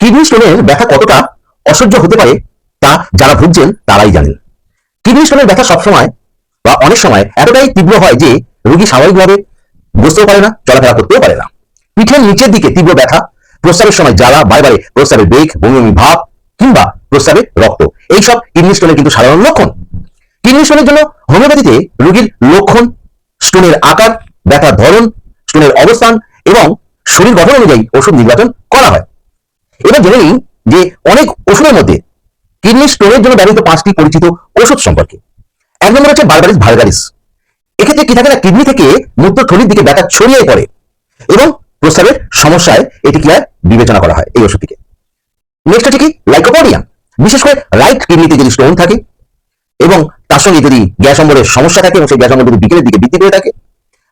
Kidney স্টোনের ব্যথা কতটা অসহ্য হতে পারে তা যারা ভুগছেন তারাই জানেন। কিডনি স্টোনের ব্যথা সবসময় বা অনেক সময় এতটাই তীব্র হয় যে রোগী স্বাভাবিকভাবে বসতেও পারে না, চলাফেরা করতেও পারে না। পিঠের নিচের দিকে তীব্র ব্যথা, প্রস্রাবের সময় জ্বালা, বারে বারে প্রস্রাবের বেগ, বমি বমি ভাব কিংবা প্রস্রাবে রক্ত, এইসব কিডনি স্টোনের কিন্তু সাধারণ লক্ষণ। কিডনি স্টোনের জন্য হোমিওপ্যাথিতে রোগীর লক্ষণ, স্টোনের আকার, ব্যথার ধরন, স্টোনের অবস্থান এবং শরীর গঠন অনুযায়ী ওষুধ নির্বাচন করা হয়। এবার জেনে নিন যে অনেক ওষুধের মধ্যে কিডনি স্টোনের জন্য ব্যবহৃত 5টি পরিচিত ওষুধ সম্পর্কে। 1 নম্বর হচ্ছে বারবারিস ভালগারিস। এক্ষেত্রে কি থাকে না, কিডনি থেকে মূত্রথলির দিকে ব্যথা ছড়িয়ে পড়ে এবং প্রস্রাবের সমস্যায় এটি কি বিবেচনা করা হয় এই ওষুধটিকে। নেক্সট হচ্ছে কি লাইকোপোডিয়াম। বিশেষ করে রাইট কিডনিতে যদি স্টোন থাকে এবং তার সঙ্গে যদি গ্যাস অম্বলের সমস্যা থাকে এবং সেই গ্যাস অম্বল যদি বিকেলের দিকে বৃদ্ধি পেয়ে থাকে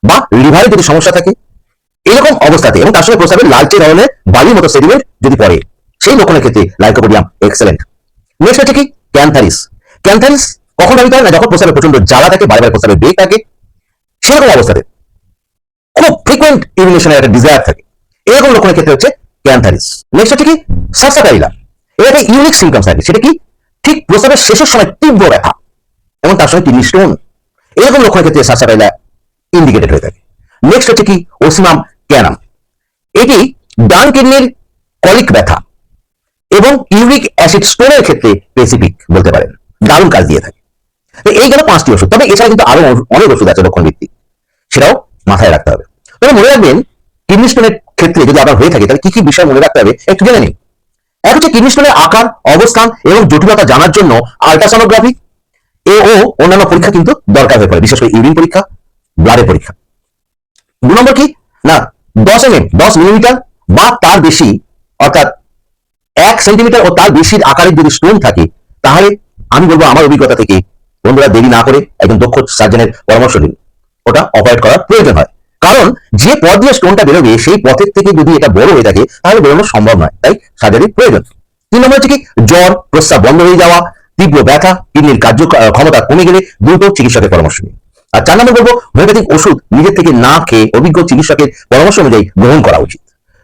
বা লিভারে যদি সমস্যা থাকে এরকম অবস্থাতে এবং তার সঙ্গে প্রস্রাবের লালচে ধরনের বালির মতো সেডিমেন্ট যদি পড়ে, সেই লক্ষণের ক্ষেত্রে লাইকোপোডিয়াম এক্সেলেন্ট। নেক্সট হচ্ছে কি ক্যান্থারিস। ক্যান্থারিস কখন ব্যবহৃত হয় না, যখন প্রস্রাবে প্রচন্ড জ্বালা থাকে, বারবার প্রস্রাবের বেগ থাকে, সেরকম অবস্থাতে খুব ফ্রিকুয়েন্ট ইউরিনেশনের একটা ডিজায়ার থাকে, এরকম লক্ষণের ক্ষেত্রে হচ্ছে ক্যান্থারিস। নেক্সট হচ্ছে কি সার্সাকারিলা। এর একটা ইউনিক সিমটমস থাকে, সেটা কি ঠিক প্রস্রাবের শেষের সময় তীব্র ব্যথা এবং তার সঙ্গে কিডনি স্টোন, এরকম লক্ষণের ক্ষেত্রে সার্সাকারিলা ইন্ডিকেটেড হয়ে থাকে। নেক্সট হচ্ছে কি ওসিমাম ক্যানাম। এটি ডান কিডনির কলিক ব্যথা এবং ইউরিক অ্যাসিড স্টোনের ক্ষেত্রে স্পেসিফিক বলতে পারেন, দারুণ কাজ দিয়ে থাকে। তো এই গেল 5টি ওষুধ। তবে এছাড়া কিন্তু আরো অনেক ওষুধ আছে লক্ষণ ভিত্তিক, সেটাও মাথায় রাখতে হবে। তবে মনে রাখবেন কিডনি স্টোনের ক্ষেত্রে যদি আপনার হয়ে থাকে তাহলে কি কি বিষয় মনে রাখতে হবে একটু জেনে নিন। এক হচ্ছে কিডনি স্টোনের আকার, অবস্থান এবং জটিলতা জানার জন্য আল্ট্রাসোনোগ্রাফি ও অন্যান্য পরীক্ষা কিন্তু দরকার হয়ে পড়ে, বিশেষ করে ইউরিন পরীক্ষা, ব্লাডের পরীক্ষা। 2 নম্বর কি না 10 মিলিমিটার বা তার বেশি, অর্থাৎ 1 সেন্টিমিটার ও তার বেশির আকারের যদি স্টোন থাকে তাহলে আমি বলবো আমার অভিজ্ঞতা থেকে বন্ধুরা দেরি না করে একজন দক্ষ সার্জনের পরামর্শ নিন, ওটা অপারেট করার প্রয়োজন হয়। কারণ যে পথ দিয়ে স্টোনটা বেরোবে সেই পথের থেকে যদি এটা বড় হয়ে থাকে তাহলে বেরোনো সম্ভব নয়, তাই সার্জারির প্রয়োজন। 3 নম্বর হচ্ছে কি জ্বর, প্রস্রাব বন্ধ হয়ে যাওয়া, তীব্র ব্যথা, কিডনির কার্য ক্ষমতা কমে গেলে দ্রুত চিকিৎসকের পরামর্শ নিন। আর 4 নম্বর বলবো হোমিওপ্যাথিক ওষুধ নিজের থেকে না খেয়ে অভিজ্ঞ চিকিৎসকের পরামর্শ অনুযায়ী গ্রহণ করা উচিত।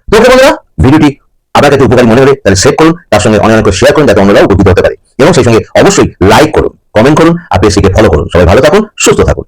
তো বন্ধুরা ভিডিওটি আপনার কাছে উপকারী মনে হলে তাহলে শেয়ার করুন, তার সঙ্গে অনেক শেয়ার করুন যাতে অন্যরাও উপকৃত হতে পারে এবং সেই সঙ্গে অবশ্যই লাইক করুন, কমেন্ট করুন আর পেজটিকে ফলো করুন। সবাই ভালো থাকুন, সুস্থ থাকুন।